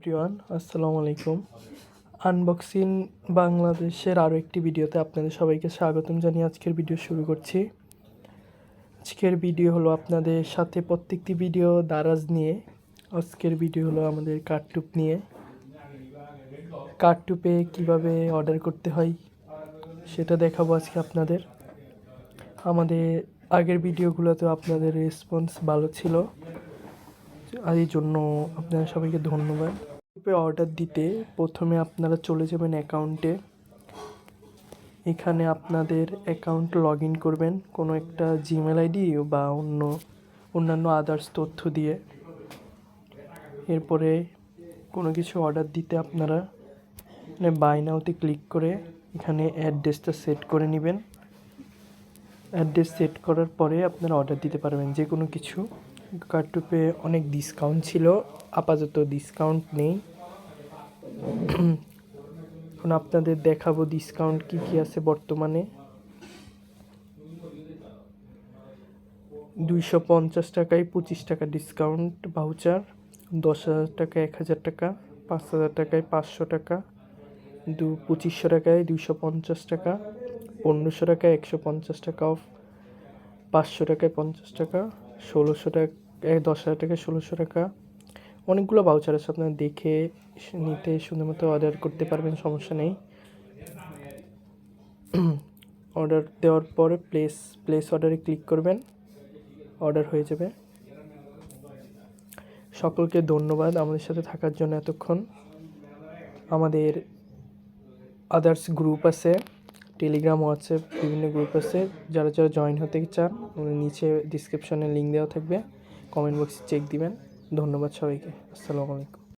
Everyone, আসসালামু আলাইকুম। Unboxing বাংলাদেশের আরও একটি ভিডিওতে আপনাদের সবাইকে স্বাগতম জানিয়ে আজকের ভিডিও শুরু করছি। আজকের ভিডিও হলো আপনাদের সাথে প্রত্যেকটি ভিডিও দারাজ নিয়ে। আজকের ভিডিও হলো আমাদের কার্ডটুপ নিয়ে। কার্ডটুপে কিভাবে অর্ডার করতে হয় সেটা দেখাবো আজকে আপনাদের। আমাদের আগের ভিডিওগুলোতেও আপনাদের রেসপন্স ভালো ছিল, আর এই জন্য আপনারা সবাইকে ধন্যবাদ। অর্ডার দিতে প্রথমে আপনারা চলে যাবেন অ্যাকাউন্টে। এখানে আপনাদের অ্যাকাউন্ট লগ ইন করবেন কোনো একটা জিমেল আইডি বা অন্যান্য আদার্স তথ্য দিয়ে। এরপরে কোনো কিছু অর্ডার দিতে আপনারা বাই নাওতে ক্লিক করে এখানে অ্যাড্রেসটা সেট করে নেবেন। অ্যাড্রেস সেট করার পরে আপনারা অর্ডার দিতে পারবেন যে কোনো কিছু। কার্ডটুপে অনেক ডিসকাউন্ট ছিল, আপাতত ডিসকাউন্ট নেই। এখন আপনাদের দেখাবো ডিসকাউন্ট কী কী আছে বর্তমানে। 250 টাকায় 25 টাকা ডিসকাউন্ট ভাউচার, 10,000 টাকায় 1,000 টাকা, 5,000 টাকায় 500 টাকা, 2500 টাকায় 250 টাকা, 1500 টাকায় 150 টাকা অফ, 500 টাকায় 50 টাকা, 1600 টাকায় 10,000 টাকায় 1600 টাকা। অনেকগুলো ভাউচার আছে, আপনারা দেখে নিতে সুন্দর মতো অর্ডার করতে পারবেন, সমস্যা নেই। অর্ডার দেওয়ার পরে প্লেস অর্ডারে ক্লিক করবেন, অর্ডার হয়ে যাবে। সকলকে ধন্যবাদ আমাদের সাথে থাকার জন্য এতক্ষণ। আমাদের আদার্স গ্রুপ আছে, টেলিগ্রাম, হোয়াটসঅ্যাপ, বিভিন্ন গ্রুপ আছে। যারা যারা জয়েন হতে চান নিচে ডিসক্রিপশনে লিঙ্ক দেওয়া থাকবে, কমেন্ট বক্সে চেক দিবেন। ধন্যবাদ সবাইকে। আসসালামু আলাইকুম।